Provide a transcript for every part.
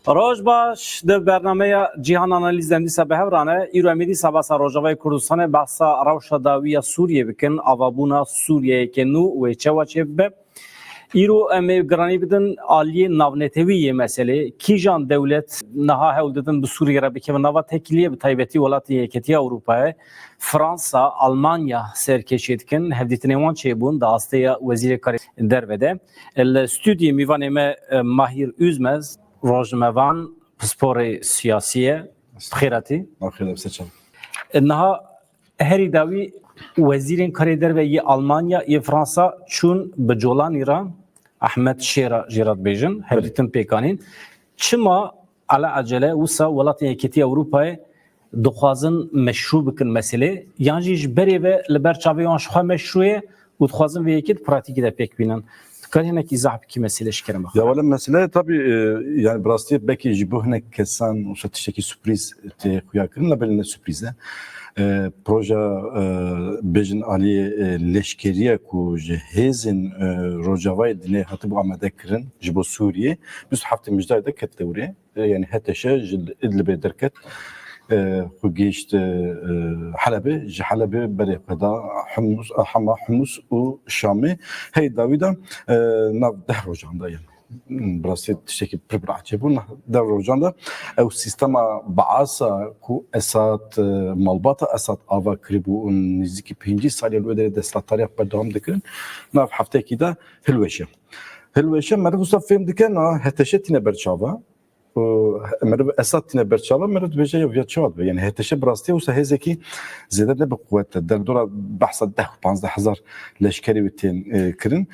روج باش در برنامه جهان آنالیز دندیسا به هورانه ایرو امیدی سباسا روجاوی کردستان بحثا روشا داویا سوریه بکن آوابونا سوریه که نو و چه به ایرو امی گرانی بدن عالی ناونتوی مسئله کیجان دولت نها هول دادن به سوریه را بکن نوا تکلیه به تایبتی ولات یکتی اروپا فرانسا آلمانیا سرکشید کن هفدیتنی وان چه بون داسته وزیر کاری دربده الاستودیو میوان ام ماهیر üzmez روزموان سپور سیاسیه خیراتی خیلی بسیار انها هری داوی وزیرین کاری در و یه آلمانیا یه فرانسا چون به جولان ایران احمد شیرا جیرات بیجن هردیتن پیکانین چما على عجله وسا ولات یکیتی اروپا دخوازن مشروع بکن مسئله یعنی جبری و لبرچاویان شخوا مشروعه و دخوازن و یکیت پراتیکی ده پیک بینن کاری هنکی زحب کی مسئلهش کرم ya valla mesele tabii yani biraz belki jibo hene kesan o şatıştaki sürpriz te kuyakırın beline sürprize proje bejin ali leşkeriye ku jehezin rojavay dine hatı bu amedekrin jibo Suriye biz hafta müjdayda ketevri yani heteşe idlibe derket خجيشت حلبة حلبة بري قدا حمص حما حمص وشامي هي داويدا ناف دهرو جاندا يعني براسيت تشكي بربرع جيبون دهرو جاندا او سيستما بعاسا كو اسات مالباتا اسات افا كريبو نزيكي بينجي سالي الودر دسلا تاريخ بدهم دكن ناف حفته كده هلوشه مرفوسا فهم دكن هتشتينا برشافا مرد اسات تنه برچالا مرد بجه یا چاد یعنی هتشه براستی و سهزکی زیاده نه به قوت در دور بحث 10-15,000 لشکری وتین کرن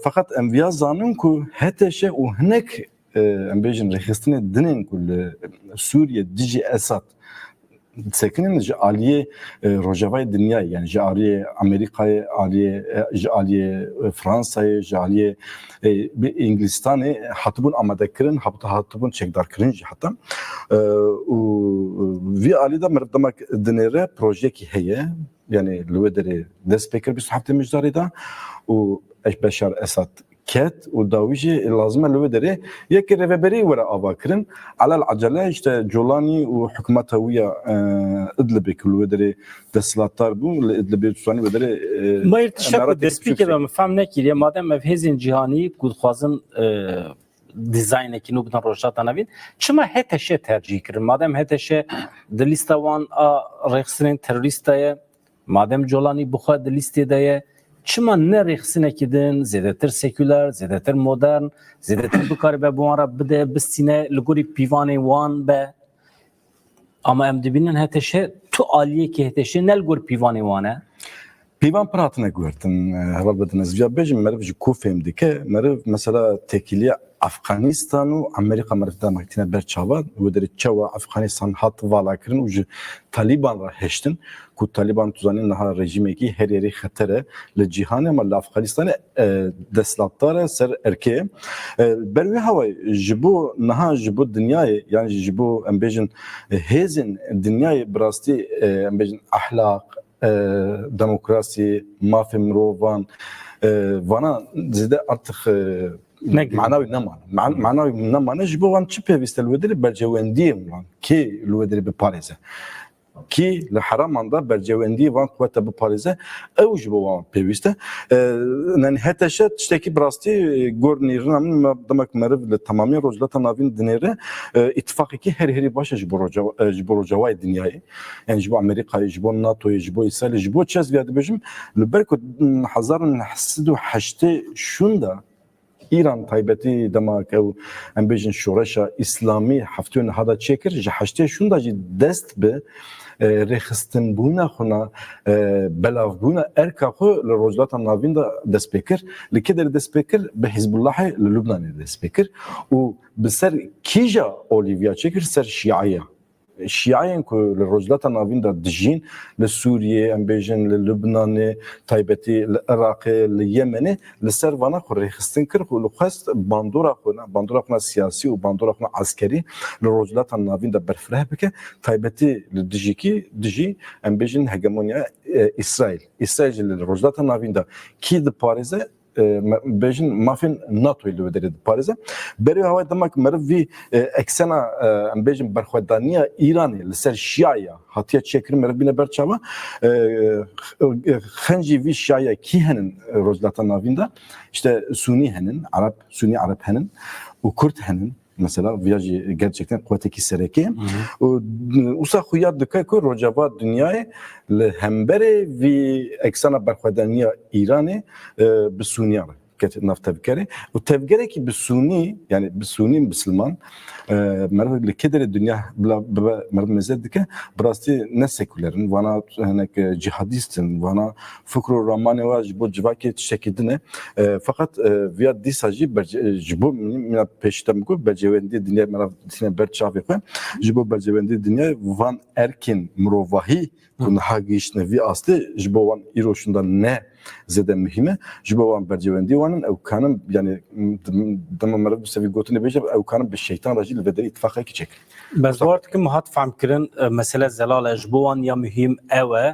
فقط انبیا زانن کو هتشه و هناك ام بيجن رخصتنه دنين كل سوريا ديجي اسات ساكنين جاليه روجافاي دنيا يعني جاليه امريكا جاليه فرنسا جاليه بانجلستان حتبون امدكرن حتبون چكدار كرن حتى و في اليدا مردمك دنيره بروجيكي هي يعني الودري دسبيكر بصحه المجدري ده و بشار اسد كات وداويجي لازم الودري يكر ريفبري ولا افاكرن على العجله işte جولاني وحكومتها ويا ادلبك الودري دسلاتار بو ادلبي تصاني ودري ما يرتشك دسبيكر ما فهمنا كي مادام مفهزين جهاني كود خوازن دیزاین کی نو بدن روشات نوین چما هتشه ترجیح کرد مادام هتشه دلیستا وان رخصین تروریستای مادام جولانی بخواد دلیستی دایه چما نه رخصینه کدن زیادتر سکولار زیادتر مدرن زیادتر بکار به بوارا بده بستینه لگوری پیوانی وان به اما ام دبینن هتشه تو عالیه که هتشه نلگور پیوانی وانه Pivan pratına gördüm. Hava bedeniz. Ya bejim merv kufem dike merv mesela tekiliye Afganistan و Amerika mervda maktine berçava ve deri çava Afganistan hat vala kirin u Taliban ra heştin ku Taliban tuzanin naha rejimeki her yeri xatere le cihan ama Afganistan deslatlara ser erkeğe bervi hava jibo naha jibo dünyayı yani jibo embejin hezin dünyayı brasti embejin ahlak demokrasi, mafya mirovan, vana zide artık manavi ne mana jibo van çipe vistel vederi bercevendiyim lan ki vederi bir Paris'e ki le haramanda bercevendi van kuvvete bu Paris'e ev jibo van peviste yani heteşe tişteki brasti gornirnam demek merv le tamamı rozlata navin dinere ittifak ki her başa jibo rojavay dünyayı yani jibo Amerika jibo NATO jibo İsrail jibo çez verdi bejim le berko hazarın hasidu haşte şunda İran taybeti demek ev em bejin şoreşa İslami haftun hada çekir ji haşte şunda ji dest be rexistin buna xuna belav buna erkaxu le rojlata navinda despekir li keder despekir be Hizbullah le Lübnan despekir u beser kija Olivia çekir ser Şia'ya Şia'yen ku le rojlata navinda dijin le Suriye em bejin le Lübnan taybeti le Irak le Yemen le ser vana xu rexistin kir ku xast bandora siyasi u bandora askeri le rojlata navinda berfreh bike taybeti le diji em bejin hegemonya İsrail le rojlata navinda ki de Paris'e bejin mafin NATO ile ödedi Paris'e. Beri hava demek mervi eksena bejin berxwedaniya İran'ı ser Şia'ya hatiye çekirim mervine berçava xenci vi Şia'ya ki henin rozlatan navinda işte Suni Arap henin u Kürt henin mesela viyajı gerçekten kuvveteki sereki. Usa xuyat dike ku rojava dünyayı hembere vi eksana berxwedaniya İran'ı bi Suniya naf tevkere. O tevkere ki bi Suni yani bi Suni Müslüman merve li kedere dünya merve mezed dike brasti ne sekülerin vana hanek cihadistin vana fukru ramane ve bu civaki şekidine fakat via disaji jibo mina peştem ku bercevendi dünya merve dine berçave ku jibo bercevendi dünya van erkin mrovahi kun hagiş nevi aslı jibo van iroşundan ne zede mühime jibo van bercevendi vanın ev kanım yani dama merve sevi gotune beje ev kanım bir şeytan racil ve de ittifaka ki çek. بس وقت که مهات فهم کردن مثلا زلال اجبوان یا مهم اوه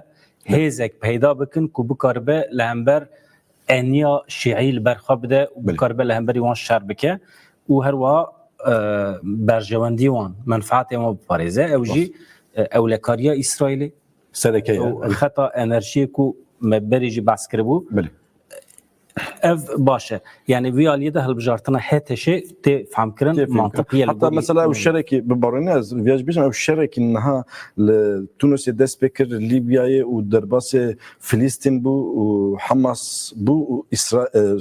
هیزک پیدا بکن که بکاربه لهمبر انیا شیعی برخواب ده و بکاربه لهمبری وان شر بکه و هر وا برجواندی وان منفعت ما بپارزه او جی اولکاریا اسرائیلی Sereke خطا انرژی کو مبری جی بحث کرده بود بله ev başı. Yani viyaliye de halbjartına heteşe te faham kirin mantıklı. Hatta mesela o şereki bir baronez viyaj bizim o şereki naha Tunus'e despekir Libya'yı o derbası Filistin bu Hamas bu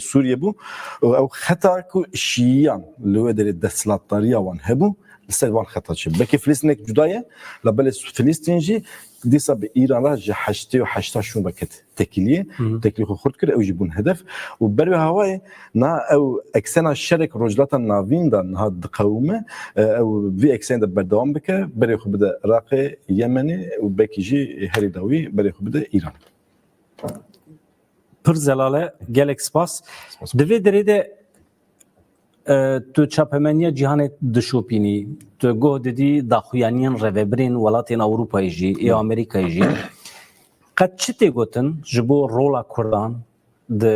Suriye bu o hatta ku Şiyan lüvederi deslatlarıya van hebu Selvan xataçı. Belki Filistin'e cudaya la bele Filistinci disa be İran'a haşte ve haşta şun baket tekiliye tekliği xurt kir ev jibun hedef و berve havayı na ev eksena şerek rojlatan navindan ha dqawme ev vi eksen de berdavam bike berve xu bide Irak'ı Yemen'i و belki ji heri dawi berve xu bide İran. Pır zelale gelek spas. Divê derê de tu çapemeniya cihanê dişopînî tu goh didî daxuyaniyên revebirên welatên Ewropayê jî ê Amerîkayê jî qet çi tê gotin ji bo rola Kurdan di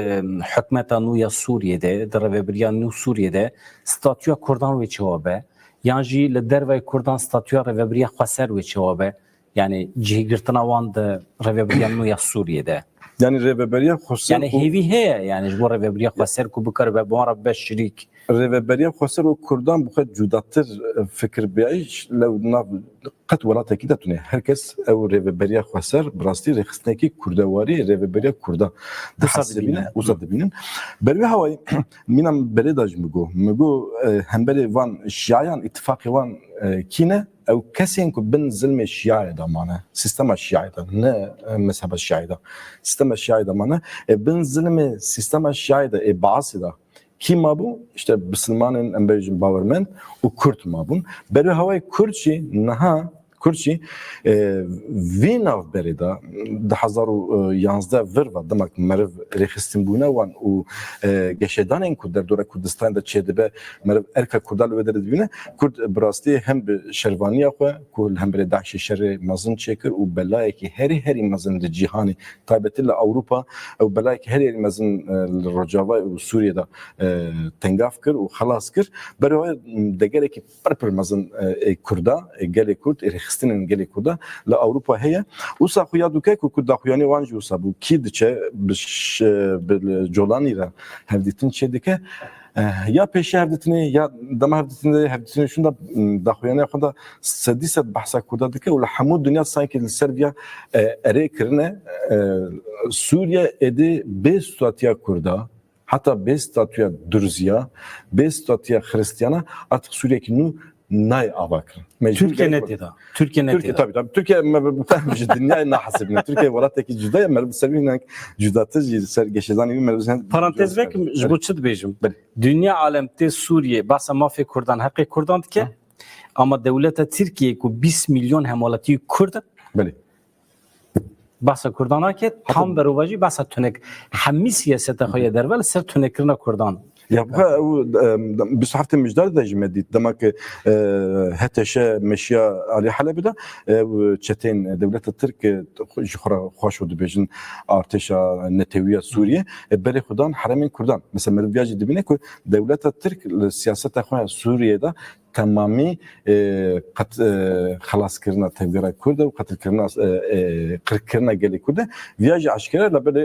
hikûmeta nû ya Sûriyeyê di revebiriya nû Sûriyeyê statûya Kurdan wê çawa be yan jî li derveyê Kurdan statûya revebiriya Xweser wê çawa be yani cihêgirtina wan di revebiriya nû ya Sûriyeyê Yani reveberiya Xweser yani hêvî heye yani ji bo revebiriya Xweser ku bikaribe bi wan re beş şerîk reveberiya Xweser û Kurdan bu xwe cudatir fikir biyayiş lew nav qet welatekî de tune herkes ew reveberiya Xweser bi rastî rêxistinekî kurdewarî reveberiya Kurda dihesibîne wisa dibînin bervê hawayê mîna berê da ji min got hemberê van Şiayan ittifaqê wan kîne ew kesên ku bin zilmê Şiayê da mane sistema Şiayê da ne mezheba Şiayê da sistema Şiayê da mane bin zilmê sistema Şiayê da Baasî da Kim mabun? İşte Müslümanın embercin bavermen o Kürt mabun. Berve havayı Kürtçi naha Kürtçi vinav berida 2011 verva demek merv rexistin buna wan o geşedanın ku der dora Kürdistan'da çedibe merv erka Kurdal ve derbine Kürt brasti hem şervaniya xwe ku hem ber Daesh şerri mazın çekir o belayeki heri mazın de cihani tabetle Avrupa o belayeki heri mazın Rojava o Suriye'de tengaf kir o xalas kir berve degereki per mazın Kurda gele Kürt rexistinin gele Kurda la Avrupa heye usa xuya duke ku Kurda xuyani wan ji usa bu ki diçe bil Jolanira hevditin çedike ya peşe hevditini ya dama hevditini şunda daxuyani xunda sedise bahsa Kurda dike ula hamud dünya sanki Serbiya ere kirine Suriye edi be statüya Kurda hatta be statüya Dürziya be statüya Hristiyana artık Suriye'ki nu nay avak. Türkiye netida. Türkiye tabii. Türkiye mebefahmiş dünya na hasibine. Türkiye velatteki cüda merb sevinle cüdatı ser geçeden gibi merb parantez vek jboçut bejim. Dünya alemte Suriye basa mafya Kurdan hakkı Kurdan ki ama devlete Türkiye ku 20 milyon hemalati Kurd. Beli. Basa Kurdan ki tam berovaji basa tünek hammi siyasete xoya dervel ser tünekirna Kurdan. Ya bu bir hafta müjdar da jimedit demek ki heteşe meşya Ali Halep'de çetin devlet Türk jihra hoş oldu bejin arteşa neteviye Suriye beri Kurdan Haremin Kurdan mesela merviyacı dibine ki devlet Türk siyaset akma Suriye'de tamamı خلاص كرنا تبغى كرده وقتل كرنا كرنا قال كرده فياج عشكرا لبدا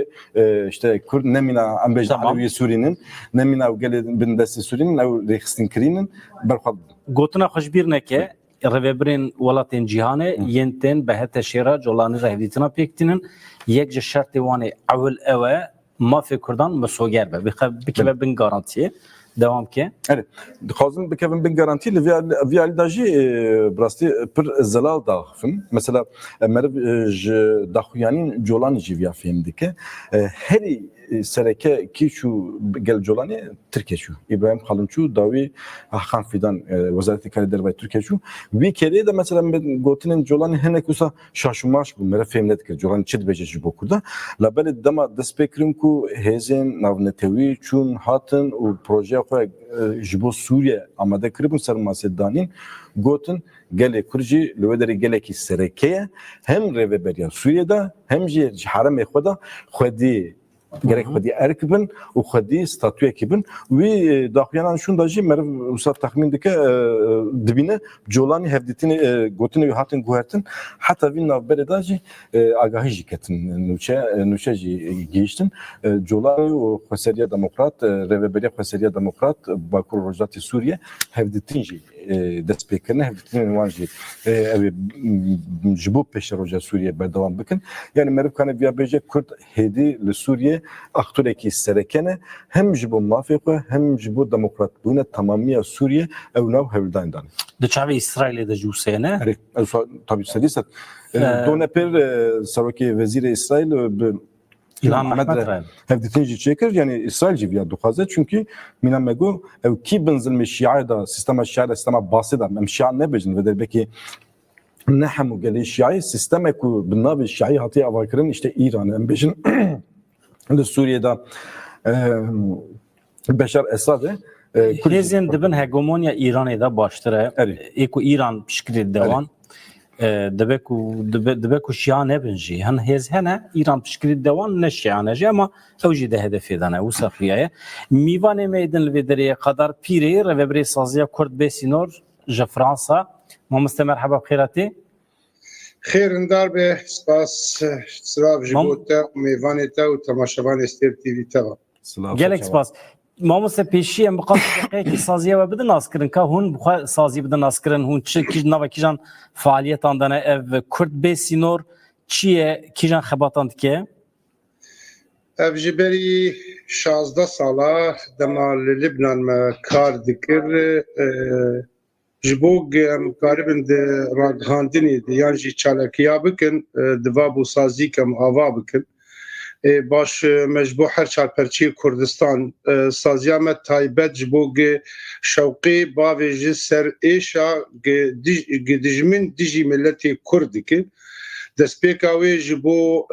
işte Kurd nemina ambej Alevi Suriye'nin nemina وقال بندس Suriye'nin او ريخستن كرينن برخد گوتنا خوشبیر نکه رهبرین ولاتین جهانه ینتن به هت شیرا جولانی رهدیتنا پیکتینن یک ج شرط وانی اول اوه ما فکر کردن مسوگر به بکبه بن گارانتیه devam ki. Evet. Xazım bikevin bin garantiyle via daji brasti per zelal dağfın. Mesela merv daxuyanin jolani via filmdeki her sereke ki şu gel jolani Türkiye şu. İbrahim Kalınçu davi Hakan Fidan Wezareti Karider ve Türkiye şu. Bir kere de mesela gotinin jolani henekusa şaşmaş bu merv filmdeki jolani çid bececi bu kurda. La bel dama despekrim ku hezen navnetevi çun hatın o proje jibo Suriye amade kiribun ser Masedoniyên gotin gelê Kurjî li wê derê gelekî serekeye hem rêveberiya Sûriyede hem jî heremê xwe de xwedî gerek xwedî erk bin û xwedî statûyekî bin wî daxuyanan şûn da jî meriv wisa texmîn dike dibîne colanî hevdîtinê gotinê wî hatin guhertin heta vî navberê da jî agahî jî ketin nûçe jî gihîştin colanî û Xweseriya Demokrat rêveberiya Xweseriya Demokrat Bakur Rojdatê Sûriye hevdîtin jî destpêkirine hevdîtinên wan jî ew ji bo pêşeroja Sûriye berdewam bikin yani meriv kane vîya bêje Kurd hêdî li Sûriye aktorekî serekene hem ji bo mafê xwe hem ji bo demokrat bûne tamamiya Sûriye ew nav hevdayên danî. Di çavê İsrailê de jî wê ne? Tabii sedîset. Donepêr serokê Wezîrê İsrail İlhan Mehmet hevdîtin jî çêkir yani İsrail jî vîya dixwaze çünkü mîna me got ew kî bin zilmê şîaya da sistema şîaya da sistema basê da em şîa nebêjin ve derbekî ne hemû gelê şîayê sistemek ku bi navê şîayî hatiye avakirin işte İran em bêjin li Sûriye'de Beşar Esadê hêzên dibin hegemonya Îranê de baştir e ê ku İran piştgirê dewan dibe ku şia nebin jî hin hêz hene İran piştgirê dewan ne şiane jî ama ew jî de hedefê dane wisa xuyaye mîvanê me din li vê derê qedar pîrê revebirê saziya Kurd Bêsînor ji Fransa mamoste merheba bixêretê خير دار سپاس سراف جبوتا میوان تا و تماشاوان استر تی وی تا gelek spas mamoste pêşî em biqas deqeyekî saziya we bidin naskirin ka hûn bixwe sazî bidin naskirin hûn çi kîj nava kîjan faaliyetan dane ev Kurd Bêsînor çi ye kîjan xebatan dike ev ji berî 16 sala dema li Libnan me kar dikir ji bo em karibin di radhandinê de yan jî çalakiya bikin diva bû sazî kem ava bikin baş me ji bo her çarperçiyê Kurdistan saziya me taybet ji bo şewqê bavê ji ser êşa dijmin dijî milletê Kurd dikin destpêka wê ji bo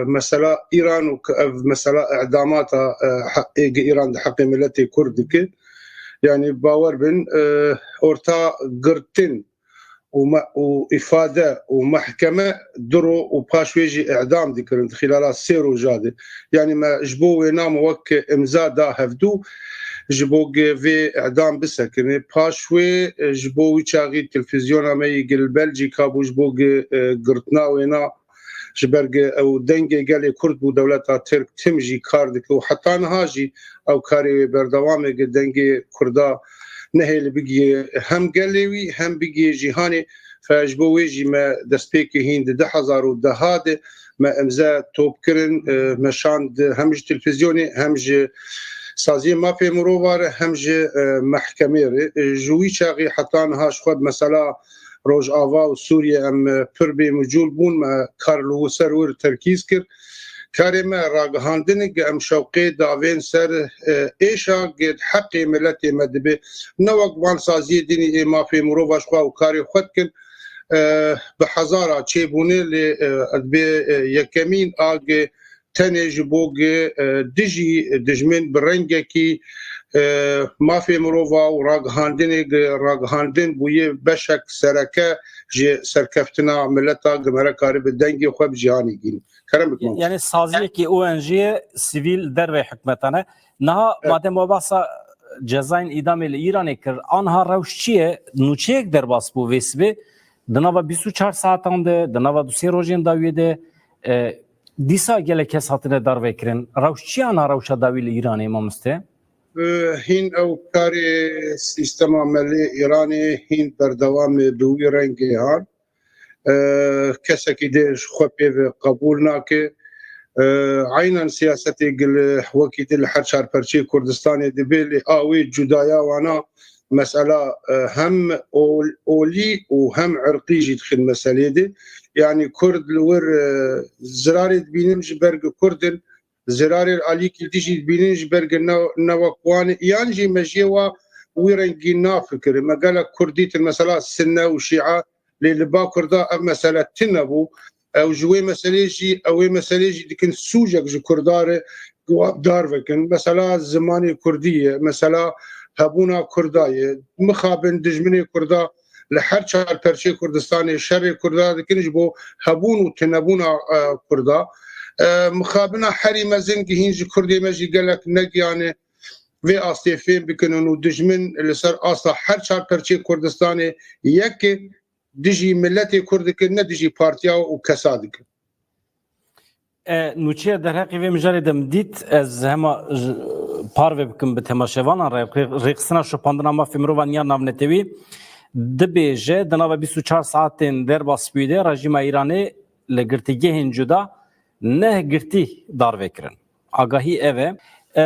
mesela İran û ev mesela edamata İran di heqê milletê Kurd dikin yani bawer bin orta girtin û ifade û mahkeme duro û paş wê jî idam dikirin xilala sê rojadê yani me ji bo wê nam wek imza da hevdû ji bo vê idam bisekine paş wê ji bo wî çaxî televîzyona me yê gil Belcîka bû ji bo girtina wê na ji ber ew dengê gelê Kurd bû dewleta Tirk tim jî kar dike û heta niha jî ew karê wê berdewam e dengê Kurda nehêli bigiye hem gelê wî hem bigiye cîhanê fe ji bo wê jî me destpêkê hîn di 2010 de me imza top kirin me şand hem ji televîzyonê hem ji saziyê mafê mirova re hem ji mehkemê re ji wî çaxî heta niha ji xwe mesela Rojava û Sûriye em pir bê micûl bûn me kar li ser wir terkîz kir karê me ragihandinê em şewqê davên ser êşa heqê milletê me dibe ne wek van saziyê dînî ê mafê mirova ji xwe û karê xwe dikin bi hezara çêbûnê lê bê yekemîn a tenê ji bo dijî dijmin bi rengekî مافی مروفا و راگهاندن بویه بشک سرکه جی سرکفتنا ملتا گمره کاری به دنگی خوب جهانی گین کرم بکنم Yani saziye ki ONG sivil derve hükmetane naha madem o bahsa cezain idam ile İran'e kir anha revşçiye nuçeyek derbas bu vesbi dınava 24 saatinde dınava dusi rojin davide disa gele kes hatine darve kirin revşçiye anha revşa davile İran'e imamiste هین او کاری سیستم عملی ایرانی هین بردوام دوی رنگی هان کسی دیش خوبی و قبول ناکه عینا سیاستی گل وکی دل هر چهار پرچه کردستانی دبیلی آوی جدایا وانا مسألة هم أولي وهم عرقي جي دخل مسألة دي يعني كرد الور زراري بينمج برق كردن زراري الاليكي تيجي بينمج برق نواقوان يانجي مجيوا ويرنجي نافكر ما قال كرديت المسألة السنة وشيعة للبا كردا مسألة تنبو او جوي مسألة او مسألة ديكن سوجك جو كردار جواب دار وكن مسألة زماني كردية مسألة هبونا كرداية مخابن دجمني كردا لحر چهار پرچه كردستاني شر كردا دكنج بو هبون وتنبونا كردا مخابنا حري مزن هينج كردي مجي قالك نق يعني في اصيفين بكنونو دجمن اللي صار اصلا حر چهار پرچه كردستاني يك دجي ملتي كردك ندجي بارتيا وكسادك نوچه در حقی و مجاری دم دیت از همه پارو بکن به تماشاوان ریخسنا شپاندنا ما فیمرو و نیا نامنتوی دبیجه دناو 24 ساعتین در باسپیده رژیم ایرانی لگرتیگه هنجودا نه گرتی دار وکرن آگاهی اوه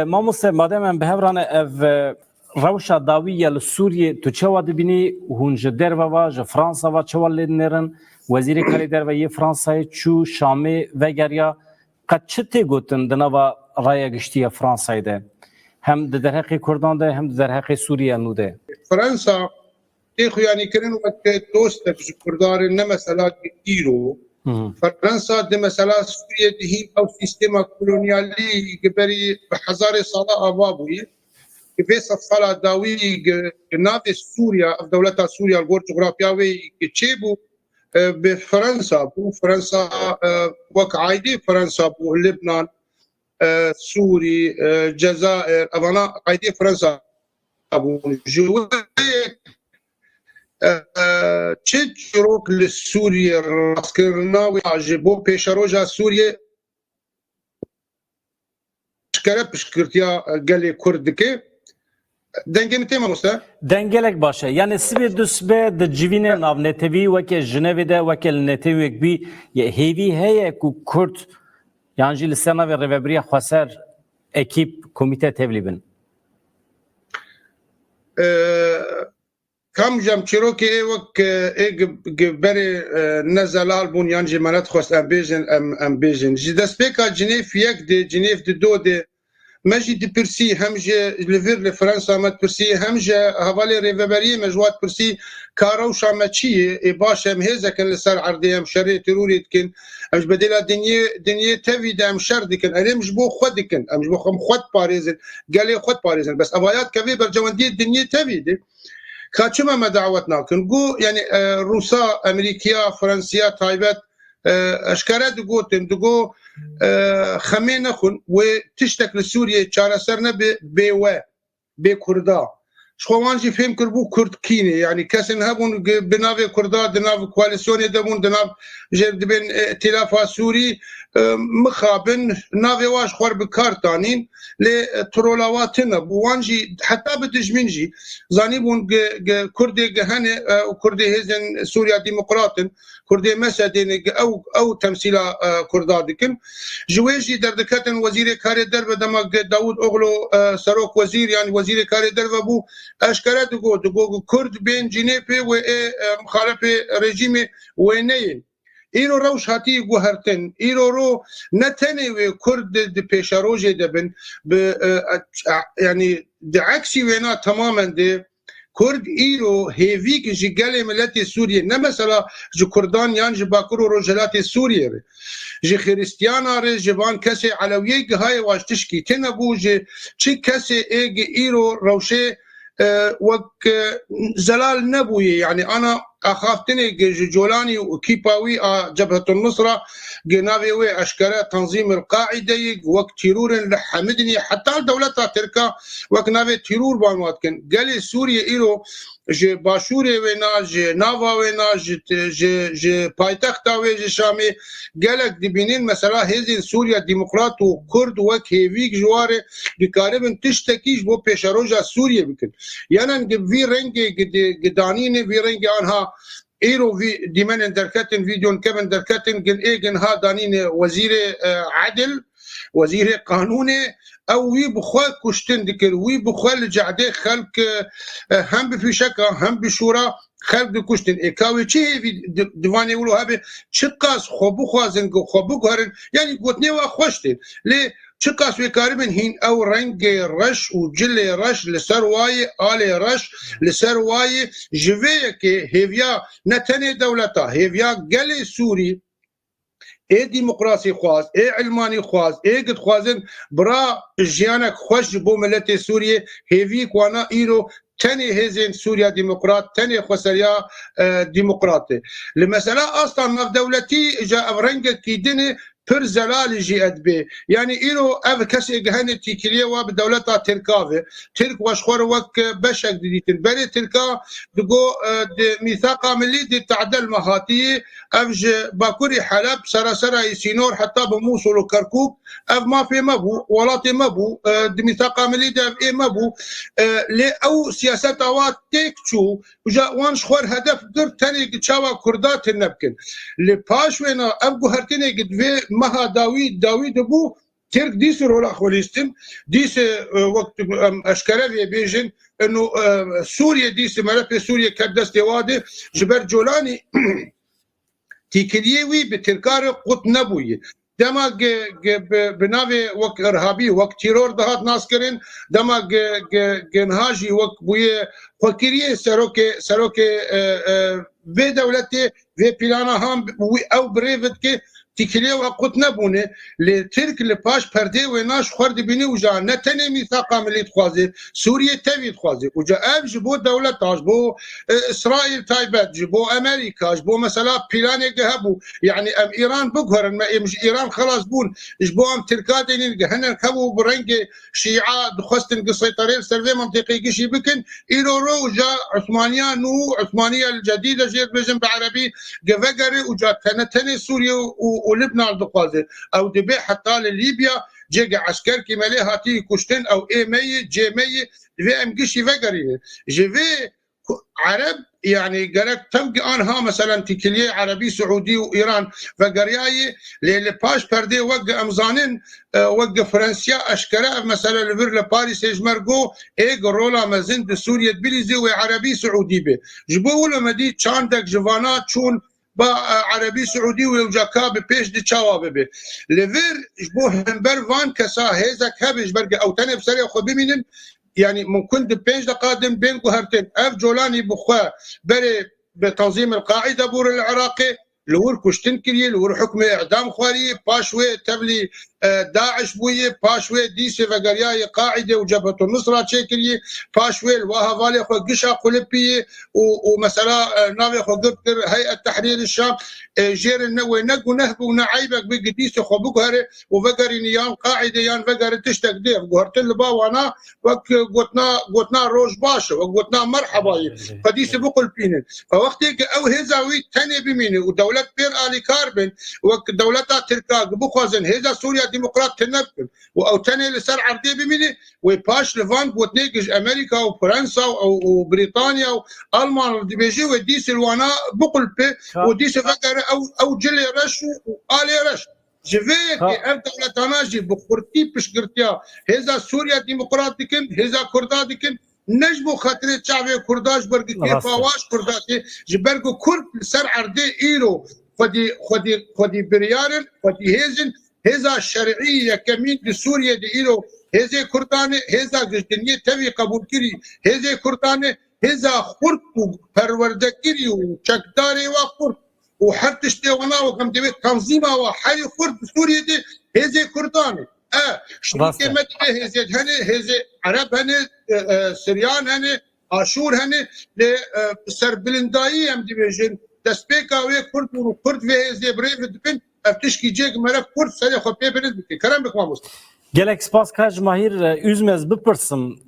ماموس مادم به هوران اف روشا داویه لسوریه تو چوا دبینی هونج در و ج فرانسا و چوا لنرن وزیر کاری در و یه فرانسای چو شامی وگریا قد چته گوتن دنوا رای گشتی فرانسای ده هم در حق کردان ده هم در حق سوریه نو ده فرنسا تيخو يعني كرين وقت دوستك كردار انما مسألة كتيرو فرنسا دي مسألة سوريا دي هي او سيستما كولونيالي كبري بحزار صلاة ابابوي كيف صفالة داوي نافي سوريا في دولة سوريا الغور جغرافياوي كتشيبو بفرنسا بو فرنسا وك عايدي فرنسا بو لبنان سوري جزائر افانا عايدي فرنسا ابو جوي چه جروک لسوریه راسکرناوی عجبو پیشروجا سوریه شکره پشکرتیا گلی کردکه دنگه میتیم مسته؟ دنگلک باشه یعنی سبی دوسبه د جوین ناونتوی وکه جنوی ده وکه لنتوی وک بی هیوی هیه کو کرد یعنی جی لسنا و ریوبریا خسر اکیپ کمیته تبلیبن کم جم چیروکی وک ایگ بری نزلال بون یان جمانت خواست ام بیجن جی دست پیکا جنیف یک ده جنیف ده دو ده مجی دی پرسی همجه لفیر لفرانسا مد پرسی همجه حوالی ریوبری مجوات پرسی کاروش آمچیه ای باش هم هزه کن لسر عرده هم شره تروریت کن امش بدلا دنیه تاوی ده هم شر دکن اریم جبو خود دکن امش بو خم خود پاریزن گلی خود پاریزن بس اوایات کوی بر جواندی دنیه تاوی ده كاتشما ما دعوتنا كنقو يعني روسا امريكيا فرنسيا تايبت اشكارات دقو خمين نخن وتشتك لسوريا تشارة سرنا بكردا شخوانجي فهم كربو كرد كيني يعني كاسن هبون بنافي كردا دناف كواليسيوني دبون دناف جرد بين ائتلاف سوري مخابن نافي واش خوار بكارتانين لترولواتنا بوانجي حتى بدجمنجي زانيبون كردي جهنة وكردي هزن سوريا ديمقراطن كردي مسدين او تمثيل كردادكن جويجي دردكتن وزير كاري درب دما داود اوغلو سروك وزير يعني وزير كاري درب بو اشكرا دغو كرد بين جنيبي و مخالفه رژیم وينين ایرو روش هاتی گوهرتن ایرو رو نتنی و کرد د پیشروجه دبن يعني د عكسي وينا تماما د کرد ایرو هیوی که جی گلی ملت سوریه نه مثلا جی کردان یان جی باکر و روجلات سوریه ره جی خریستیانا ره جوان کسی علویه که های واشتشکی تنبو جی چی کسی ایگ ایرو روشه وك زلال نبوي يعني انا اخافتني جولاني وكيباوي جبهه النصره جنافي وي اشكال تنظيم القاعده وقت تيرور لحمدني حتى دولتها تركا وقت نافي تيرور بانوات كان قال سوريا ايرو جي باشوري وينا جي نافا وينا جي بايتختا وي جي شامي قالك دبينين مثلا هزين سوريا ديمقراط وكرد وك هيفيك جواري بقاربن تشتكيش بو بيشاروجا سوريا بكن يعني نجيب في رنجي قدانيني في رنجي انها ايرو في ديمان دركاتن فيديو كمان دركاتن جن ايجن ها دانين وزير عدل وزير قانوني او وي بخوا كشتن دكر وي بخوا الجعده خلق هم بفيشكا هم بشورا خلق كشتن اكاوي تشي في ديواني يقولوا هبه تشقاس خبو خوازن خبو غارن يعني قوتني واخوشتن ليه چقاس وکاربن هین او رنگ رش و جل رش لسر وای آل رش لسر وای جوه که هیویا نتنه دولتا هیویا گل سوری ای ديمقراطي خواز اي علماني خواز اي قد خوازن برا جيانك خوش بو ملت سوريا هيفيك وانا ايرو تاني هزين سوريا ديمقراط تاني خسريا ديمقراطي المسألة اصلا ما في دولتي جاء افرنجا كيدني پر زلال جي ادبي يعني ايرو اف كسي جهنه تيكليه وبدولتها تركافه ترك واشخور وك بشك دي تنبري تركا دغو ميثاق ملي دي تعدل مهاتي افج باكوري حلب سراسر سينور حتى بموصل وكركوك اف ما في مبو ولاتي مبو دي ميثاق ملي دي اي مبو لي او سياسات اوات تكچو وجا وان شخور هدف در تاني تشاوا كردات النبكن لباش وينا ابغو هرتني قد مها داوود بو ترك ديس رولا خوليستن ديس وقت اشكالي بيجن انه سوريا ديس ملف سوريا كدست واده جبر جولاني تيكليوي بتركار قط نبوي دما بناوي وك ارهابي وك تيرور دهات ناسكرين دما جنهاجي وك بويه فكريه سروكي في دولتي في بلانا هم او بريفت كي تكليه وقت نبونه لترك لباش پرده و ناش خورد بینی وجا نتنه ميثاق ملي تخوازي سوريا تبي تخوازي وجا اف جبو دولت جبو اسرائيل تايبت جبو امريكا جبو مثلا بلان جهبو يعني ام ايران بقهر ما مش ايران خلاص بون جبو ام تركادين هن كبو برنج شيعه دخستن قصيطرين سيرفي منطقي قشي بكن ايرو جا عثمانيه نو عثمانيه الجديده جيت بجنب عربي قفقري وجا تنه سوريا ولبنان دقازه او دبي حتى لليبيا جيجا عسكر كي مالي هاتي كشتن او اي مي جي مي في ام قشي فقري جي عرب يعني قالك تبقى انها مثلا تكليه عربي سعودي وايران فقرياي لباش بردي وقع امزانين وقع فرنسيا اشكرا مثلا لفير لباريس يجمرقو ايق رولا مازند سوريا تبليزي وعربي سعودي به جبو ولا مدي تشاندك جفانات شون با عربي سعودي ويوجاكا بيش دي تشاوا بي لفير جبو همبر وان كسا هيزك هبش برقى او تاني بسريع خو بمينن يعني ممكن دي بيش قادم بين قهرتين اف جولاني بخوا بري بتنظيم القاعده بور العراقي لور كشتن كريه لور حكم اعدام خواري باشوي تبلي داعش بويه باشوي ديسي فقرياي قاعده وجبهه النصره تشكريه باشوي الواها فالي خو قشا قلبي ومساله نافي خو قبر هيئه تحرير الشام جير النوي نقو نهب ونعيبك بقديس خو بقهري وفقري نيان قاعده يان فقري تشتك ديف قهرت البا وانا قوتنا روج باشا وقوتنا مرحبا قديس بقل بينن فوقتك او هزاوي تاني بميني ودوله بير الي كاربن ودولتها تركا بخوازن هزا سوريا ديمقراط تنبكن او تاني لسر عرضي بميني وباش لفان بوتنيجش امريكا وفرنسا وبريطانيا والمان بيجي وديس الوانا بقل بي وديس فقر او جلي رش والي رش جفيك ام دولتنا جي بخورتي بشقرتيا هزا سوريا ديمقراطيكن هزا كرداتيكن نجمو خاطر شعبي كرداش برقي كيفاواش كرداتي جبرقو كرد سر عرضي ايرو خدي بريارن خدي هيزن هزا الشرعيه كمين دي سوريا دي ايرو هزا كرداني هزا جدنيه تبي قبول كري هزا كرداني هذا خرط وبروردكيري وشكداري وخرط وحرتشتي وانا وكم تبي تنظيمه وحالي خرط بسوريا دي هذا كرداني شريكه مدني هذا هني هذا عرب هني سريان هني اشور هني لسر بلنداي هم ديفيجن تسبيكا وي كرد وكرد في هذا بريف دبن افتشكي جيك ملك كرد سالي خو بيبرز بك كلام بك ما gelek spas kaj mahir üzmez bipırsım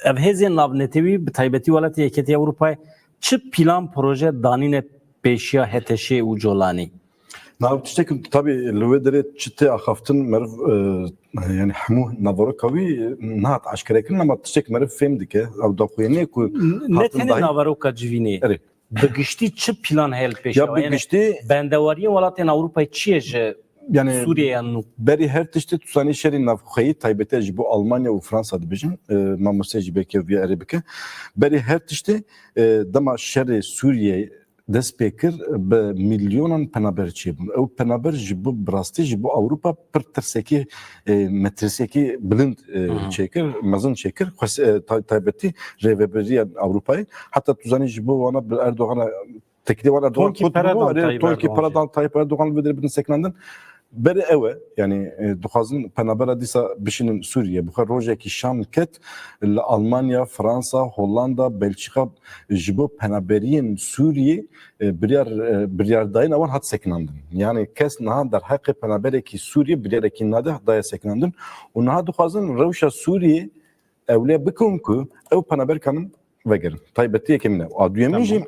ev hezin navnetivi bi taybeti welati yeketi Avrupa'ya çi plan proje danine peşiya heteşe u colani. نعم تشتكي طبعا لو دريت شتى أخافتن مرف يعني حموه نظرة قوي نهات عشكرة كنا ما تشتكي مرف فهم دكة أو دقيقة كو Ne tane navaroka civini. Evet. Bıgıştı çi plan hel peşiya. Ya bıgıştı bendevariye welatên Avrupa'ya çiye ji yani Suriye'ye nu. beri her tişte tutsani şerin navxayı taybete bu Almanya ve Fransa dibijin mamosej belki bir Arabika beri her tişte dama şeri Suriye despekir be milyonan penaber çebun. O penaber jibu brasti jibu Avrupa per terseki metreseki blind çekir, mazın çekir. Taybeti reveberiya Avrupa'yı. Hatta tuzani jibu ona Erdoğan'a teklivan Erdoğan Tonki paradan Tayyip Erdoğan ve derbinin seknandın. Beri eve yani duhazın penabera disa bişinin Suriye bu kadar rojeki Şam ket Almanya, Fransa, Belçika jibo penaberiyin Suriye birer dayın avan hat seknandın. Yani kes naha der hakkı penabereki Suriye birer nade daya seknandın. O naha duhazın revşa Suriye evle bikun ku ev penaber kanım vegerin. Taybetiye kemine. Aduyemiyim.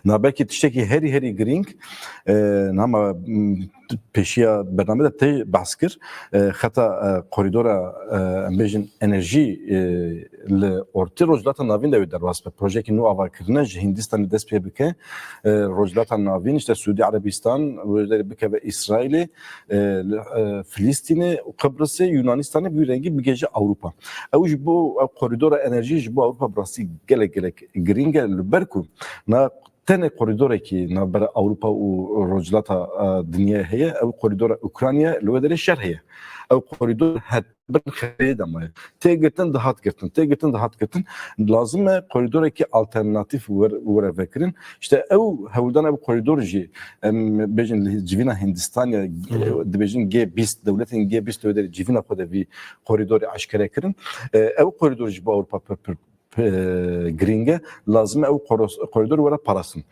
Na belki tişteki heri grink nama peşiya bername de te baskır hatta koridora ambejin enerji le orti rojdata navin de der vaspe projeki nu avakirne Hindistan'ı despeye bike rojdata navin işte Suudi Arabistan ve bike ve İsrail'i Filistin'i Kıbrıs'ı Yunanistan'ı bir rengi bir gece Avrupa. Avuç bu koridora enerji bu Avrupa burası gerek gringe berku na tane koridor ki nabara Avrupa u rojlata dünya heye ev koridor Ukrayna lodere şer heye ev koridor hat bir xeyde ama tegetin dahat gittin lazım koridor ki alternatif var vekirin işte ev havuldan ev koridor ji bejin civina Hindistan'a bejin G20 devletin G20 lodere civina koda bir koridor aşkare kirin ev koridor ji bu Avrupa gringe lazım ev koridor vara parasın.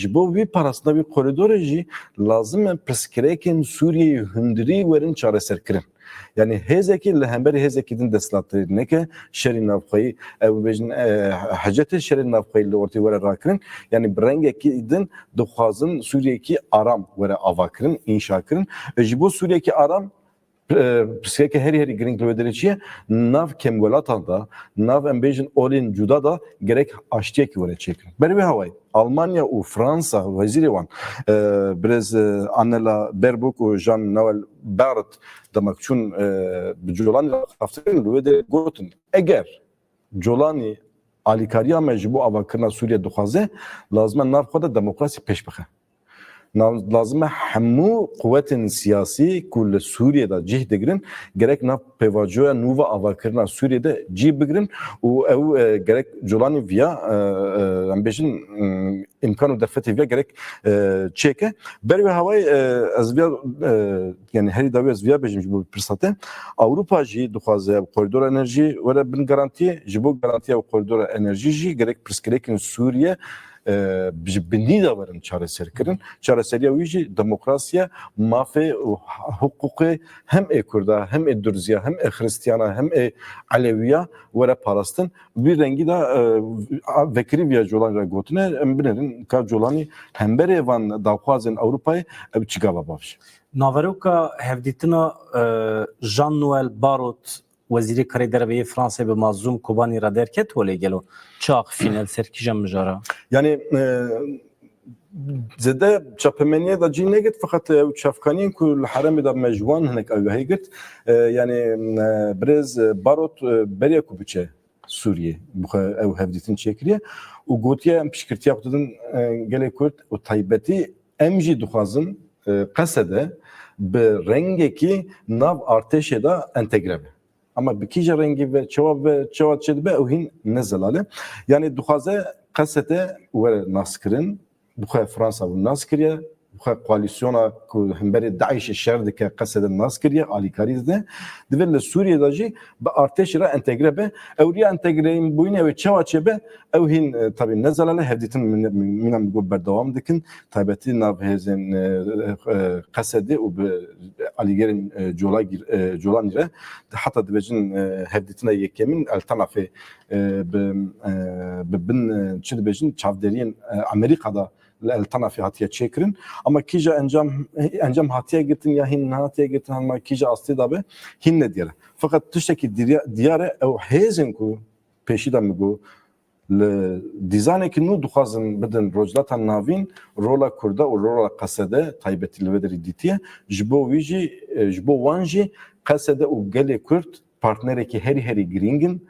Bu bir parasında bir koridor ji lazım preskreken Suriye'yi hündiri verin çareser kirin. Yani hezeki lehemberi hezekidin deslatları ne ki şerin nafkayı ev bejin hacete şerin nafkayı le ortaya vara rakirin. Yani brengekidin duhazın Suriye'ki aram vara avakirin inşa kirin. Bu Suriye'ki aram Psikeke her gring lödericiye nav kemgolatanda nav embejin olin juda da gerek aştiye ki vere çekin. Beri bir havay Almanya u Fransa veziri van biraz Annela Baerbock u Jean-Noël Barrot demek çun Jolani haftanın löder gotun eğer Jolani alikariya mecbu avakırna Suriye duhaze lazım nav koda demokrasi peşbeke. Lazım hamu kuvvetin siyasi kul Suriye'de cih digirin gerek na pevajoya nuva avakirna Suriye'de cih bigirin o ev gerek Jolani via ambejin imkanı defeti via gerek çeke beri havay azviya yani her davet via bejim bu fırsatı Avrupa cih duhaze koridor enerji ve bin garanti jibo garantiya koridor enerji cih gerek preskerekin Suriye bindida varın çareser kirin. Çareseriya uyuji demokrasiya, mafe, hukuku hem Kurda, hem Dürziya, hem Hristiyana, hem Aleviya vere parastın. Bir rengi de vekiri viya jolan gotune, binerin ka jolani hembere van davxazın Avrupa'yı çigava bavş. Navaroka hevditina Jean-Noël Barrot وزیر کاری درباره فرانسه به مازوم کوبانی را درکت ولی گلو چاق فینال سرکیجم مجارا. Yani zede çapemeniye da cine git fakat çafkanın kul harami da mecvan henek avhi git yani biraz barot beriye kubiçe Suriye bu ev hevditin çekiriye o gotiye pişkirtiye kutudun gele kurt o taybeti emji duhazın kasede be rengeki nav arteşe da entegre. ama bir kişi rengi ve çava çedbe o hin ne zelale yani duhaze kasete ve naskırın bu Fransa bu naskırya bu koalisyona ku hemberi Daesh şerdike kasede naskırya alikarizde devlet Suriye'de ji be arteşira entegre be evriya entegreyin buyne ve çava çebe o hin tabi ne zelale hevditin minam bu berdevam dikin taybeti navhezen kasede o aligerin jolan ire hatta dibecin hevditine yekemin altanafe bin çidibecin çavderiyen Amerika'da altanafe hatiye çekirin ama kija encam hatiye gitin ya hin hatiye gitin ama kija asli da be hin ne diye fakat tüşteki diyare o hezen ku peşida mı bu le dizane ki nu duhazın beden rojlatan navin rola kurda o rola kasede taybeti lvederi ditiye jbo viji jbo wanji kasede o gele kurt partnereki heri gringin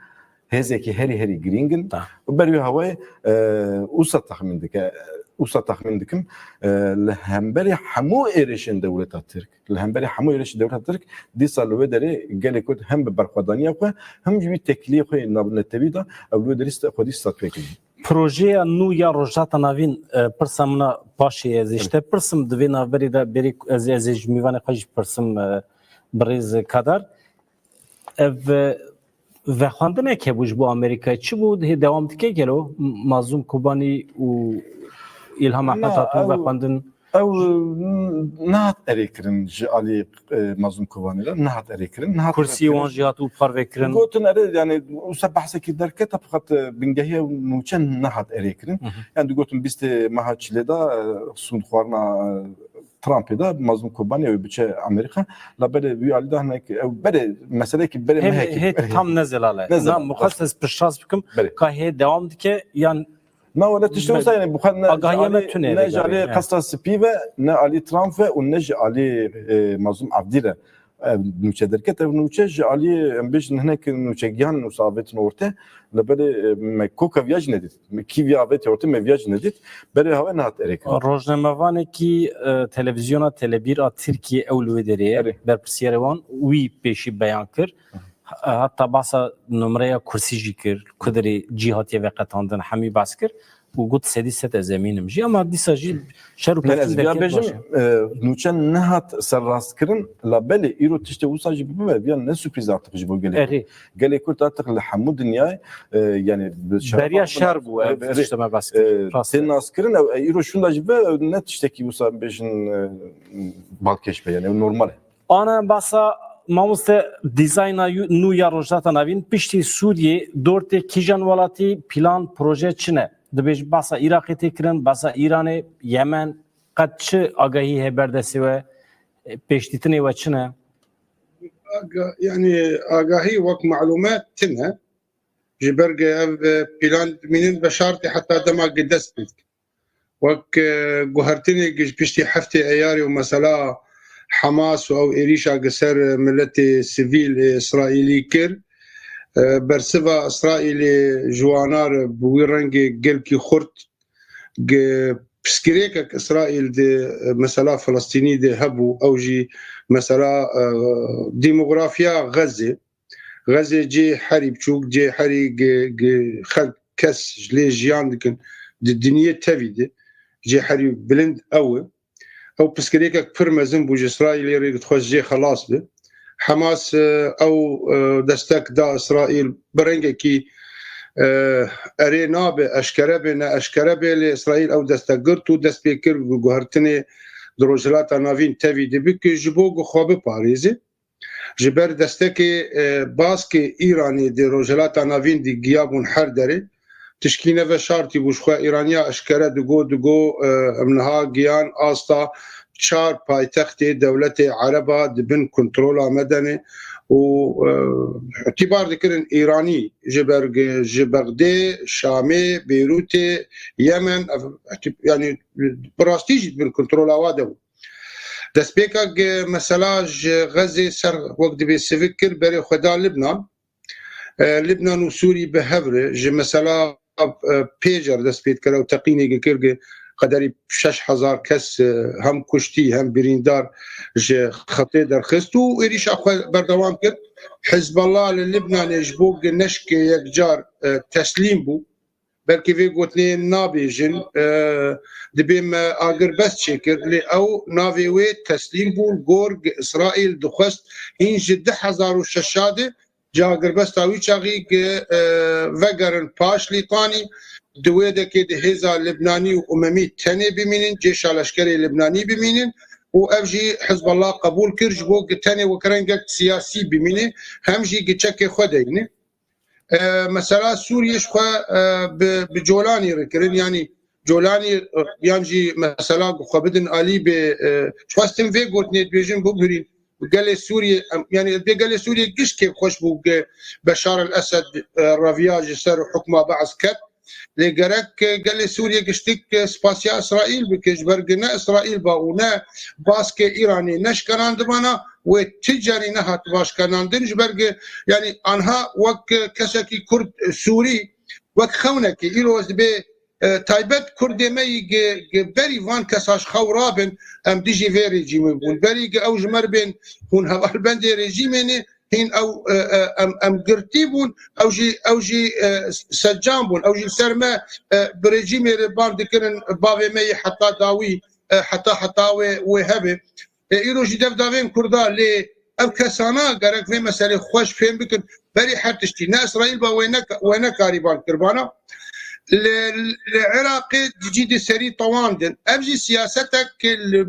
hezeki heri gringin beri havay usa tahmin dikim lehemberi hamu erişin devlet Türk lehemberi hamu erişin devlet Türk disa lvederi gele kurt hem be barkadaniya ko hem bir tekliye ko nabnetevi da lvederi sta kodis satfeki Projeya nû ya Rojhata Navîn pirsa min a paşê ez ê ji te pirsim divê navberê de berê ez ê ji mêvanê xwe jî pirsim bi rêz kadar ev vexwandineke bû ji bo Amerîkayê çi bû hê dewam dike gelo Mazlûm Kobanî û İlham Ahmed hatû vexwandin ew nahat erêkirin ji alî Mazlûm Kobanî re nahat erêkirin kursiyê wan jî hatû parvekirin gotin ere yani wisa behsekî derketa fakat bingehiya nûçe nahat erêkirin yani gotin bîstê meha çilê da sûndxwarina Trump'ı da Mazlûm Kobanî ew biçe Amerika la berê wî alî da hinek ew berê meselekî berê hê tam ne zelale na muxasses piştas bikim ka hê dewam dike yan ما ولا تشتون يعني بخل ne علي قصة سبيبة ne علي ترامب ونجي علي مظلوم عبديله نوچه دركت نوچه علي امبيش هناك نوچگيان وصابت نورته لبل مكوكا فياج نديت كي فيات اورته مفياج نديت بري هوا نهات اريك روزنامه‌وانێکی تەلەڤیزیۆنا تەلەبیر Tirkiye ew li derê berpirsiyarê wan wî pêşî beyan kir hatta basa numreya kursî jî kir ku derê cî hatiye veqetandin hemî bas kir û got sedî set ez eminim jî ama dîsa jî şer û pevçûn bêjim nûçe nehat serrastkirin la belê îro tiştê wisa jî bibe viyan ne sürpriz artık ji bo gelê Kurd artık li hemû dinyayê yani beriya şer bû ev tişte me bas kir tê naskirin ew îro şûn da jî be ne tiştekî wisa bêjin balkêş be yani normal e ana basa mamoste dizayna nû ya Rojhata Navîn piştî Sûriyê dortê kîjan welatî plan proje çi ne dibêj basa Iraqê tê kirin basa Îranê Yemen qet çi agahî hê berdestê we pêşdîtinê we çi ne يعني آگاهی وەک معلومات tune ji ber ev plan mînin be şartê heta dema dest bît wek guhertinê piştî heftê Eyarê û mesela Hamas û ew êrîşa ser milletê sivîl İsraîlî kir bersiva İsraîlê ciwanar bi wî rengê gelkî xurt piskirêkek İsraîl di mesela Filistînî de hebû ew jî mesela demografiya Gazê cê herî biçûk cê herî xelk kes ji lê jiyan dikin di dinyê tevî de cê herî bilind ew ew piskirêkek pir mezin bû ji İsraîlê rê dixwaz jê xelas be Hamas ew destek da İsraîl bi rengekî erê nabe eşkere bê ne eşkere bê lê İsraîl ew destek girt û dest pê kir bi guhertinê di Rojhilata Navîn tevî dibike ji bo xwe biparêze ji ber destekê baskê Îranê di Rojhilata Navîn dî giyabûn her derê tişkîne ve şartî bû ji xwe Îraniya eşkere digo em niha giyan asta çar paytextê dewletê Ereba dibin kontrola medenê û îtibar dikirin Îranî ji ber ji Bexdê, Şamê, Beyrûtê, Yemen yani bi rastî jî dibin kontrola wa de bû. Destpêka mesela ji Gazê ser wek dibê sivik kir berê xweda Libnan. Libnan û Sûrî bi hev re ji mesela pêcer dest pê dikir ew teqînê kir قدری 6000 کس هم کشتی هم بریندار ج خطه درخست و ایریش اخو بردوام کرد حزب الله للبنان جبوگ نشک یک جار تسلیم بو بلکه وی گوتنی نابیجن دبیم آگر بس چکر لی او ناوی وی تسلیم بو گورگ اسرائیل دخست این جده 1600 جاگر بس تاوی چاقی وگرن پاش لیطانی دوی دکی ده هزا لبنانی و اممی تنی بمینین جیش لشکری لبنانی بمینین و افجی حزب الله قبول کرج بو تنی و کرنگک سیاسی بمینه همجی گچک خودینه مثلا سوریش خو بجولانی رکرن يعني جولانی یانجی مثلا خو بدن علی به شواستم وی گوتنی بیجن بو برین قال سوريا يعني قال سوريا قش كيف خوش بو بشار الاسد رافياج سر حكمه بعض كت لقرك قال سوريا قشتك سباسيا اسرائيل بكش برقنا اسرائيل باونا باسك ايراني نش كان دمانا وتجاري نهات باش كان دنج برق يعني انها وك كسكي كرد سوري وك خونك ايروز به تایبەت کوردێمەی بەری وان کەساش خەورابن ئەم دیژی vê rejîmê bûn berî ew ji mer bên hûn hevalbendê rejîmê hîn em girtî bûn ew jî seccan bûn ew jî ser me bi rejîmê re ban dikirin bavê me yê heta dawî heta wê hebe îro jî dev davên Kurda lê ev kesana gerek vê meselê xweş fêm bikin berî her tiştî ne İsraîl ba wê nekarîban kirbana العراق جديد سري طواندن ابجي سياستك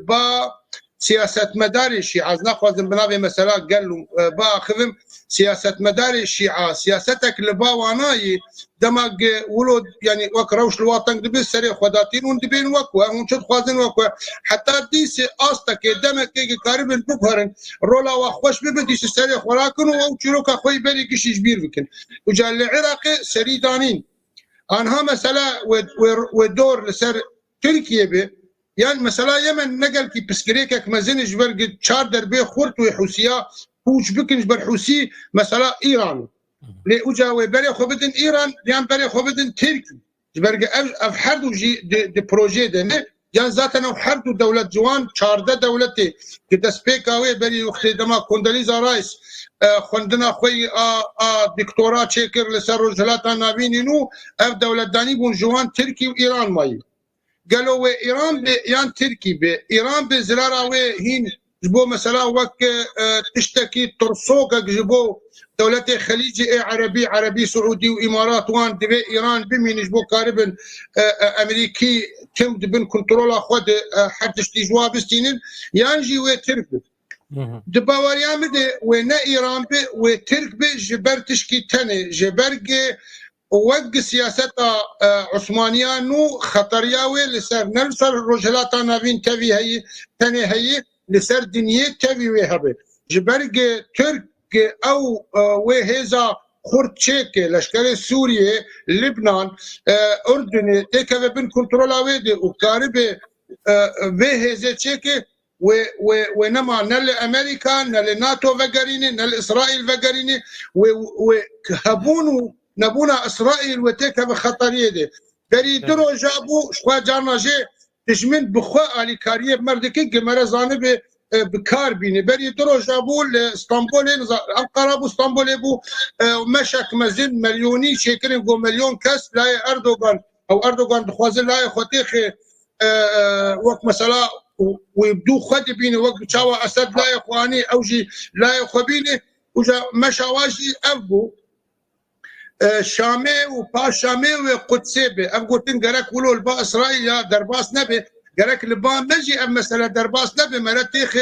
با سياسه مدار الشيعه ناخذ بنابي مثلا قالوا با خدم سياسه مدار الشيعه سياستك لبا واناي دماغ ولود يعني وكروش الوطن دبي سري خداتين وندبين وكوا ونشد خوازن وكوا حتى ديس استك دمك قريب البكرن رولا وخوش ببدي سري خلاكن او تشروك اخوي بري كشيش بير بكن وجا العراق سري دانين آنها مثلا ودور لسر تركيا به يعني مثلا يمن نقل كي بسكريكك مازنج برق 4 دربي خورت وحوسيا كوش بكنج برحوسي مثلا ايران لي وجاوي بري خو بدن ايران يعني بري خو بدن تركي برق اف حردو جي دي بروجي دنه يعني ذاتنا حردو دولة جوان 4 دولتي كده سبيكاوي بري وقت دما كونداليزا رايس خوندنا خوی دکتورا چیکر لسر رجلاتا نابینینو اف دولت دانی بون جوان ترکی و ایران مایی قالوا و ایران به یان ترکی به ایران به زرارا و هین جبو مثلا وک تشتكي ترسوك جبو دولت خليج عربي سعودي وامارات وان دبي ايران بمين جبو قاربن امريكي كم دبن كنترول خود حد جواب استينن يانجي و تركي دباوريان بده ونا ايران به وترك به جبر تشكي تنه جبرج وق سياسه عثمانيه نو خطرياوي لسر نرسل رجلات نافين تبي هي تنه هي لسر دنيا تبي وهبه جبرج ترك او وهذا خورتشيك لشكر سوريا لبنان اردن تكف بن كنترول اويدي وقاربه وهذا تشيك ونما نل امريكا نل ناتو فقريني نل اسرائيل فقريني وهبونو نبونا اسرائيل وتيكا بخطريه دي بري درو جابو شوا جانا جي تجمن بخوا علي كاريه مردكي جمره زانب بكار بيني بري درو جابو اسطنبول انقره بو اسطنبول بو مشك مزن مليوني شكرين جو مليون كاس لا اردوغان او اردوغان بخوازن لا خوتيخ وقت مثلا ويبدو خد بيني وقت شاوى اسد لا يا اخواني اوجي لا يا اخواني وجا مشاواجي ابو شامي وبا شامي وقدسي به ابو تنقرك ولو البا اسرائيل يا درباس نبي قالك البا مجي ام مثلا درباس نبي مرتيخ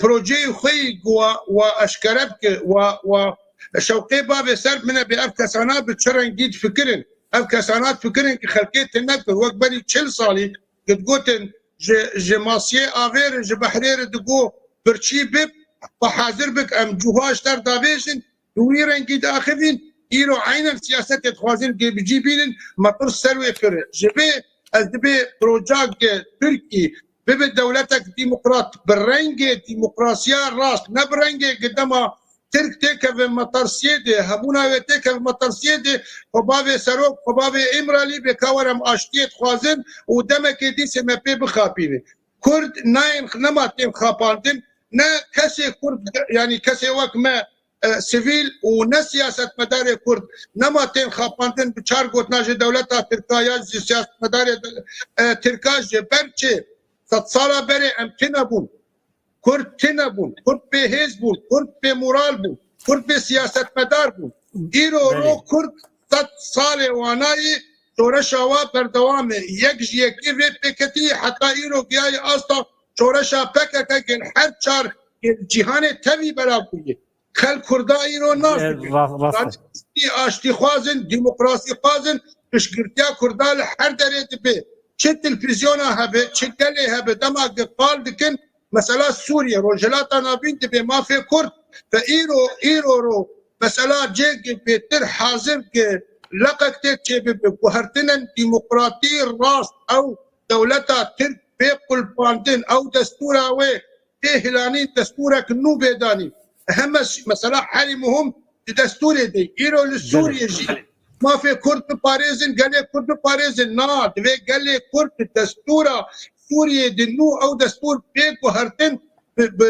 بروجي خي واشكربك و شوقي باب سرب من بافكسانات بتشرن جديد فكرن افكسانات فكرن خلقيت النبي وقت بني تشل صالي قد قلت جماسيه افير جبحرير دقو برشي بب وحاضر بك ام جوهاش در دابيشن دويرن كي داخلين ايرو عين السياسات يتخوازين بجيبين مطر سروي فر جبي ازدبي بروجاك تركي بب دولتك ديمقراط برنج ديمقراطيا راس نبرنج قدما Türk teke ve matarsiye de habuna ve teke ve matarsiye de Xobave Serok, Xobave İmrali ve kavarem aştiyet xwazin u demek ediyse me pê bixapîne. Kurd nayên nema têm xapandin, ne kesê Kurd yani kesê wek me sivîl û ne siyasetmedarê Kurd nema tên xapandin bi çar gotina ji dewleta Tirka ya ji siyasetmedarê Tirka ji ber çê sed sala berê em tune bûn. Kurd tune bûn, Kurd bêhêz bûn, Kurd bêmoral bûn, Kurd bê siyasetmedar bûn. Îro ro Kurd sed salê wanayê şoreşa wa berdewamê yek ji yekê vê pêketiyê heta îro giyayê asta şoreşa PKK gel her çar cîhanê tevî belav bûye. Xel Kurda îro nas dibê. Aştî xwazin, demokrasî xwazin, piştgirtiya Kurda li her derê dibe. Çi televîzyona hebe, çi gelê hebe dema qal dikin. Mesela Suriye, Rojilata Navîn dibe mafê Kurd ve îro ro mesela cêgê bêtir hazir ki leqek tê çêbibe ku hertinin demokratî rast ew dewleta Tirk pê qulpandin ew destûra wê pê hilanîn destûrek nû bêdanî. Heme mesela herî muhim di destûrê de îro li Suriye jî mafê Kurd biparêzin, gelê Kurd biparêzin na divê gelê Kurd di destûra Suriye di nû ew destûr pê ku hertin bi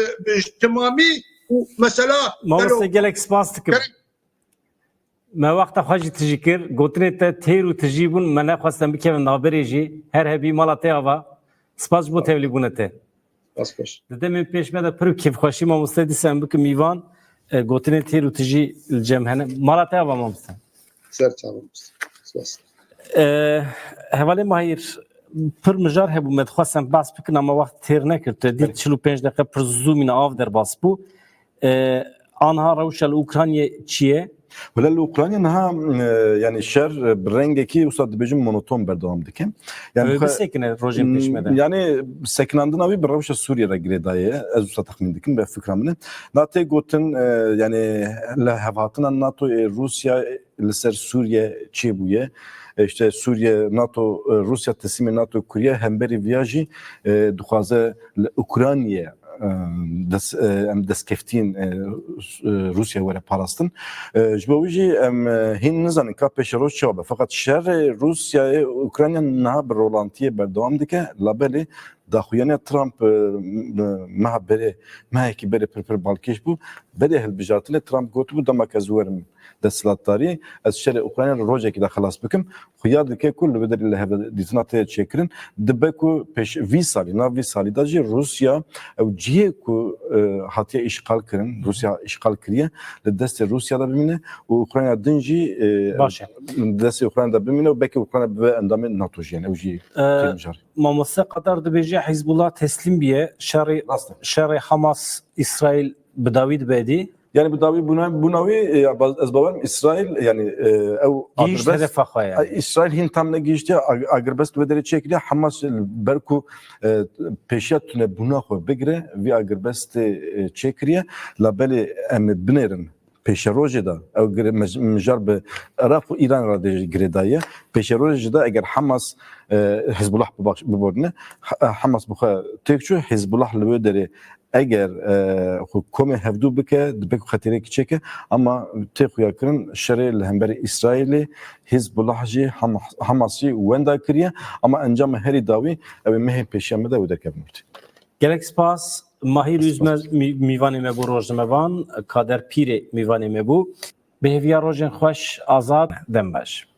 timamî û mesela Mamoste gelek spas dikim. Me wexta xwe jî tijî kir, gotinê te têr û tijî bûn, me nexwestin bikevin naberê jî, her hebî mala te ava. Spas ji bo tevlîbûna te. Di demên pêş me de pir kêfxweşî mamoste dîsem bikim mîvan, gotinê têr û tijî li cem hene. Mala te ava mamoste. Hevalê Mahîr, pir mijar hebû me dixwestin bas bikin ama wext têr nekir. Tu dît 45 deqe pir zûmîne av derbas bû. Anha rewşa li Ukraynayê çi ye? ولا الأوكرانيا إنها يعني شر برنجكي وصاد بيجم مونوتون بردوام دكين Yani bisekine rojin peşmede. Yani sekinandın abi bir revşa Suriye'ye giredayı az usta tahmin dikin ve fikramını. NATO gotin yani la hevatına NATO Rusya liser Suriye çebuye işte Suriye NATO Rusya teslimi NATO Kuriye hemberi viyaji duhaze Ukrayna'ya destkeftîn Rusya were parastin ji bo wî jî em hîn nizanin ka pêşeroj çabe fakat şerê Rusyayê Ukrayna niha bi rolantiyê berdewam dike labelê daxuyaniya Trump meha berê mehekî berê pir balkêş bû berê hilbijartinê Trump gotibû dema ez werim desthilatdarî ez şerê Ukrayna rojekî de xelas bikim xuya dike ku li vê derê li hevdîtina tê çêkirin dibe ku pêş vî salî nav vî salî da jî Rusya ew cihê ku hatiye îşgal kirin Rusya îşgal kiriye li destê Rusya'da bimîne û Ukrayna din jî destê Ukrayna'da bimîne û belkî Ukrayna bi endamê NATO jî yani ew jî têmijar. Mamoste qedar dibêje Hizbullah teslim biye şerê Hamas İsrail bi dawî dibêdî. Yani bu davi buna ve az babam İsrail yani Giyiş hedefe xwe. İsrail hin tam ne giyişti agerbest ve derece çekili Hamas berku peşiyatune buna xwe bigre ve agerbest çekriye labeli em binerin peşeroje da ev mijar be Irak ve İran radej giredaye peşeroje da eğer Hamas Hizbullah bibodne Hamas bu tekçu Hizbullah li dere eğer hükûmet hevdû bike dibek xetirê çeke ama tê xuya kirin şerê li hemberî İsrailê Hizbullah jî Hamasî wenda kiriye ama encama herî dawî ew mehê pêşiya me de ew derkevin. Gelek spas Mahîr Üzmez mîvanê me bû rojnamevan Kader Pîrê mîvanê me bû bi hêviya rojên xweş azad dem baş.